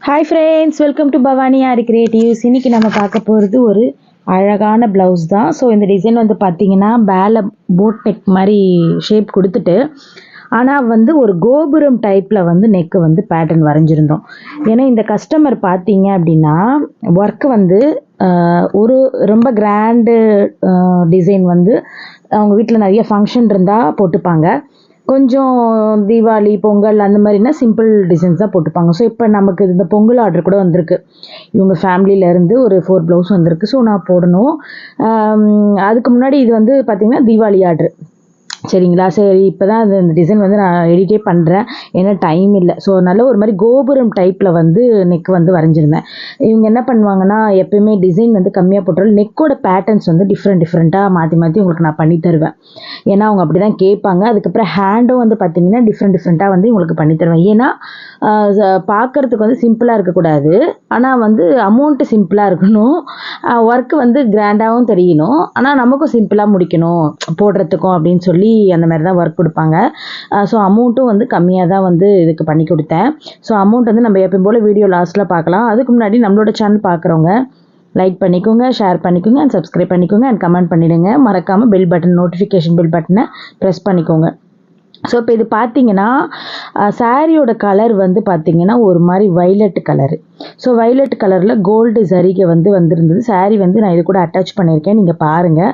Hi friends, welcome to Bhavani aari creatives. இன்றைக்கி நம்ம பார்க்க போகிறது ஒரு அழகான ப்ளவுஸ் தான். ஸோ இந்த டிசைன் வந்து பார்த்திங்கன்னா பேல போட் நெக் மாதிரி ஷேப் கொடுத்துட்டு, ஆனால் வந்து ஒரு கோபுரம் டைப்பில் வந்து நெக்கு வந்து பேட்டர்ன் வரைஞ்சிருந்தோம். ஏன்னா இந்த கஸ்டமர் பார்த்தீங்க அப்படின்னா ஒர்க்கு வந்து ஒரு ரொம்ப கிராண்டு டிசைன் வந்து அவங்க வீட்டில் நிறைய ஃபங்க்ஷன் இருந்தால் போட்டுப்பாங்க. கொஞ்சம் தீபாவளி, பொங்கல் அந்த மாதிரினா சிம்பிள் டிசைன்ஸ் தான் போட்டுப்பாங்க. ஸோ இப்போ நமக்கு இந்த பொங்கல் ஆர்டர் கூட வந்திருக்கு. இவங்க ஃபேமிலியிலேருந்து ஒரு 4 ப்ளவுஸ் வந்திருக்கு. ஸோ நான் போடணும். அதுக்கு முன்னாடி இது வந்து பார்த்திங்கன்னா தீபாவளி ஆர்டர். சரிங்களா? சரி, இப்போ தான் அந்த டிசைன் வந்து நான் எடிட்டே பண்ணுறேன். ஏன்னா டைம் இல்லை. ஸோ அதனால் ஒரு மாதிரி கோபுரம் டைப்பில் வந்து நெக் வந்து வரைஞ்சிருந்தேன். இவங்க என்ன பண்ணுவாங்கன்னா, எப்பயுமே டிசைன் வந்து கம்மியாக போட்டாலும் நெக்கோட பேட்டர்ன்ஸ் வந்து டிஃப்ரெண்ட்டாக மாற்றி உங்களுக்கு நான் பண்ணி தருவேன். ஏன்னா அவங்க அப்படி தான் கேட்பாங்க. அதுக்கப்புறம் ஹேண்டும் வந்து பார்த்திங்கன்னா டிஃப்ரெண்ட்டாக வந்து உங்களுக்கு பண்ணி தருவேன். ஏன்னா பார்க்குறதுக்கு வந்து சிம்பிளாக இருக்கக்கூடாது, ஆனால் வந்து அமௌண்ட்டு சிம்பிளாக இருக்கணும். ஒர்க்கு வந்து கிராண்டாகவும் தெரியணும், ஆனால் நமக்கும் சிம்பிளாக முடிக்கணும் போடுறதுக்கும் அப்படின்னு சொல்லி அந்த மாதிரி தான் ஒர்க் கொடுப்பாங்க. ஸோ அமௌண்ட்டும் வந்து கம்மியாக தான் வந்து இதுக்கு பண்ணி கொடுத்தேன். ஸோ அமௌண்ட் வந்து நம்ம எப்பயும் போல் வீடியோ லாஸ்ட்டில் பார்க்கலாம். அதுக்கு முன்னாடி நம்மளோட சேனல் பார்க்குறவங்க லைக் பண்ணிக்கோங்க, ஷேர் பண்ணிக்கோங்க, அண்ட் சப்ஸ்கிரைப் பண்ணிக்கோங்க, அண்ட் கமெண்ட் பண்ணிவிடுங்க. மறக்காமல் பெல் பட்டன், நோட்டிஃபிகேஷன் பெல் பட்டனை ப்ரெஸ் பண்ணிக்கோங்க. ஸோ இப்போ இது பார்த்தீங்கன்னா சாரியோட கலர் வந்து பார்த்திங்கன்னா ஒரு மாதிரி வைலட் கலரு. ஸோ வைலட் கலரில் கோல்டு சரிகை வந்து வந்திருந்தது. சாரீ வந்து நான் இது கூட அட்டாச் பண்ணியிருக்கேன், நீங்கள் பாருங்கள்.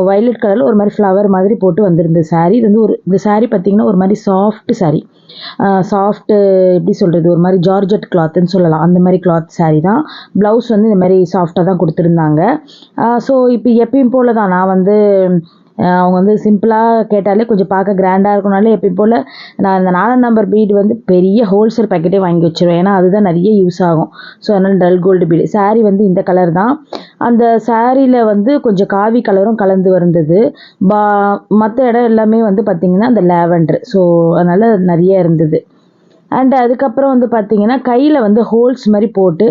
வைலட் கலரில் ஒரு மாதிரி ஃப்ளவர் மாதிரி போட்டு வந்திருந்தது சாரீ. இது வந்து இந்த சாரீ பார்த்திங்கன்னா ஒரு மாதிரி சாஃப்ட் சாரீ. சாஃப்ட்டு எப்படி சொல்கிறது, ஒரு மாதிரி ஜார்ஜெட் கிளாத்துன்னு சொல்லலாம். அந்த மாதிரி கிளாத் சாரீ தான். ப்ளவுஸ் வந்து இந்த மாதிரி சாஃப்டாக தான் கொடுத்துருந்தாங்க. ஸோ இப்போ எப்பயும் போல் தான் நான் வந்து அவங்க வந்து சிம்பிளாக கேட்டாலே கொஞ்சம் பார்க்க கிராண்டாக இருக்கனாலே எப்பயும் போல் நான் இந்த 4 நம்பர் பீடு வந்து பெரிய ஹோல்சேல் பேக்கெட்டே வாங்கி வச்சுருவேன். ஏன்னா அதுதான் நிறைய யூஸ் ஆகும். ஸோ அதனால் டல் கோல்டு பீடு. சாரீ வந்து இந்த கலர் தான். அந்த சாரியில் வந்து கொஞ்சம் காவி கலரும் கலந்து வந்தது. மற்ற இடம் எல்லாமே வந்து பார்த்திங்கன்னா அந்த லேவண்டர். ஸோ அதனால் நிறைய இருந்தது. அண்ட் அதுக்கப்புறம் வந்து பார்த்திங்கன்னா கையில் வந்து ஹோல்ஸ் மாதிரி போட்டு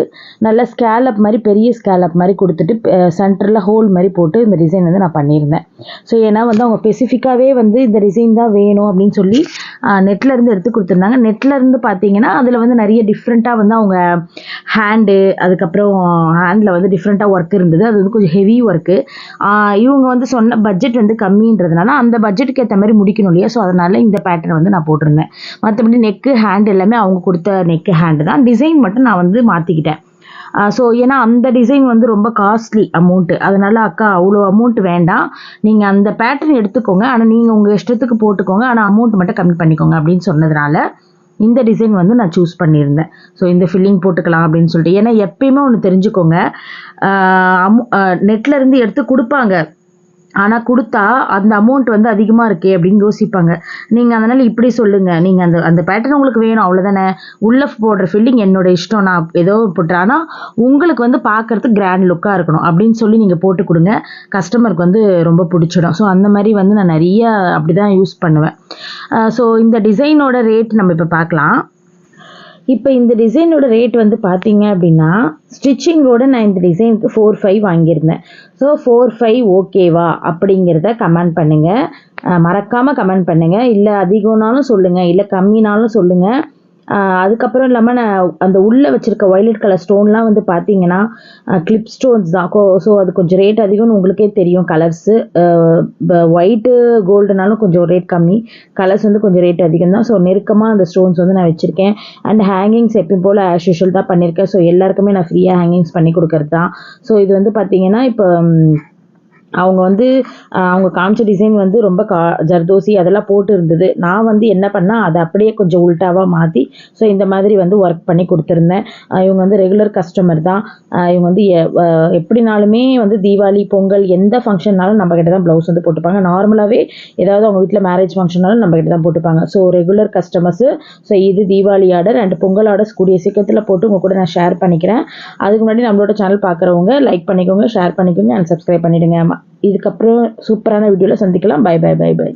நல்லா ஸ்கேலப் மாதிரி, பெரிய ஸ்கேலப் மாதிரி கொடுத்துட்டு சென்டரில் ஹோல் மாதிரி போட்டு இந்த டிசைன் வந்து நான் பண்ணியிருந்தேன். ஸோ ஏன்னா வந்து அவங்க ஸ்பெசிஃபிக்காகவே வந்து இந்த டிசைன் தான் வேணும் அப்படின்னு சொல்லி நெட்லேருந்து எடுத்து கொடுத்துருந்தாங்க. நெட்லேருந்து பார்த்திங்கன்னா அதில் வந்து நிறைய டிஃப்ரெண்ட்டாக வந்து அவங்க ஹேண்டு, அதுக்கப்புறம் ஹேண்டில் வந்து டிஃப்ரெண்ட்டாக ஒர்க் இருந்தது. அது வந்து கொஞ்சம் ஹெவி ஒர்க்கு. இவங்க வந்து சொன்ன பட்ஜெட் வந்து கம்மின்றதுனால அந்த பட்ஜெட்டுக்கு ஏற்ற மாதிரி முடிக்கணும் இல்லையா? ஸோ அதனால் இந்த பேட்டர்ன் வந்து நான் போட்டிருந்தேன். மற்றபடி நெக்கு, ஹேண்டு எல்லாமே அவங்க கொடுத்த நெக்கு, ஹேண்டு தான். டிசைன் மட்டும் நான் வந்து மாற்றிக்கிட்டேன். ஸோ ஏன்னா அந்த டிசைன் வந்து ரொம்ப காஸ்ட்லி அமௌண்ட்டு. அதனால் அக்கா அவ்வளோ அமௌண்ட் வேண்டாம், நீங்கள் அந்த பேட்டர்ன் எடுத்துக்கோங்க, ஆனால் நீங்கள் உங்கள் இஷ்டத்துக்கு போட்டுக்கோங்க, ஆனால் அமௌண்ட் மட்டும் கம்மி பண்ணிக்கோங்க அப்படின்னு சொன்னதுனால இந்த டிசைன் வந்து நான் சூஸ் பண்ணியிருந்தேன். ஸோ இந்த ஃபில்லிங் போட்டுக்கலாம் அப்படின்னு சொல்லிட்டு. ஏன்னா எப்பயுமே ஒன்று தெரிஞ்சுக்கோங்க, நெட்லேருந்து எடுத்து கொடுப்பாங்க, ஆனால் கொடுத்தா அந்த அமௌண்ட் வந்து அதிகமாக இருக்கே அப்படின்னு யோசிப்பாங்க. நீங்கள் அதனால் இப்படி சொல்லுங்கள், நீங்கள் அந்த பேட்டர்ன் உங்களுக்கு வேணும் அவ்வளோதானே, உள்ளே போடுற ஃபில்லிங் என்னோடய இஷ்டம், நான் ஏதோ போட்டுறேன், ஆனால் உங்களுக்கு வந்து பார்க்குறதுக்கு கிராண்ட் லுக்காக இருக்கணும் அப்படின்னு சொல்லி நீங்கள் போட்டு கொடுங்க. கஸ்டமருக்கு வந்து ரொம்ப பிடிச்சிடும். ஸோ அந்த மாதிரி வந்து நான் நிறைய அப்படி தான் யூஸ் பண்ணுவேன். ஸோ இந்த டிசைனோட ரேட் நம்ம இப்போ பார்க்கலாம். இப்போ இந்த டிசைனோட ரேட் வந்து பார்த்தீங்க அப்படின்னா ஸ்டிச்சிங்கோடு நான் இந்த டிசைனுக்கு 4,500 வாங்கியிருந்தேன். ஸோ 4,500 ஓகேவா அப்படிங்கிறத கமெண்ட் பண்ணுங்கள். மறக்காமல் கமெண்ட் பண்ணுங்கள். இல்லை அதிகம்னாலும் சொல்லுங்கள், இல்லை கம்மினாலும் சொல்லுங்கள். அதுக்கப்புறம் இல்லாமல் நான் அந்த உள்ளே வச்சுருக்க வயலட் கலர் ஸ்டோன்லாம் வந்து பார்த்தீங்கன்னா கிளிப் ஸ்டோன்ஸ் தான். ஸோ அது கொஞ்சம் ரேட் அதிகம்னு உங்களுக்கே தெரியும். கலர்ஸு ஒயிட்டு கோல்டுனாலும் கொஞ்சம் ரேட் கம்மி, கலர்ஸ் வந்து கொஞ்சம் ரேட் அதிகம் தான். ஸோ நெருக்கமாக அந்த ஸ்டோன்ஸ் வந்து நான் வச்சுருக்கேன். அண்ட் ஹேங்கிங்ஸ் எப்பயும் போல் ஆஸ் யூஷுவல் தான் பண்ணியிருக்கேன். ஸோ எல்லாருக்குமே நான் ஃப்ரீயாக ஹேங்கிங்ஸ் பண்ணி கொடுக்கறது தான். ஸோ இது வந்து பார்த்திங்கன்னா இப்போ அவங்க வந்து அவங்க காமிச்ச டிசைன் வந்து ரொம்ப ஜர்தோசி அதெல்லாம் போட்டு இருந்தது. நான் வந்து என்ன பண்ணால் அதை அப்படியே கொஞ்சம் உல்ட்டாவாக மாற்றி ஸோ இந்த மாதிரி வந்து ஒர்க் பண்ணி கொடுத்துருந்தேன். இவங்க வந்து ரெகுலர் கஸ்டமர் தான். இவங்க வந்து எப்படினாலுமே வந்து தீபாவளி, பொங்கல் எந்த ஃபங்க்ஷன்னாலும் நம்மக்கிட்ட தான் ப்ளவுஸ் வந்து போட்டுப்பாங்க. நார்மலாகவே ஏதாவது அவங்க வீட்டில் மேரேஜ் ஃபங்க்ஷனாலும் நம்மக்கிட்ட தான் போட்டுப்பாங்க. So regular customers. ஸோ இது Deepavali order and Pongal orders கூடிய சீக்கிரத்தில் போட்டு உங்கள் கூட நான் ஷேர் பண்ணிக்கிறேன். அதுக்கு முன்னாடி நம்மளோட சேனல் பார்க்குறவங்க லைக் பண்ணிக்கோங்க, ஷேர் பண்ணிக்கோங்க, அண்ட் சப்ஸ்கிரைப் பண்ணிவிடுங்க. இதுக்கப்புறம் சூப்பரான வீடியோவில் சந்திக்கலாம். Bye bye bye by.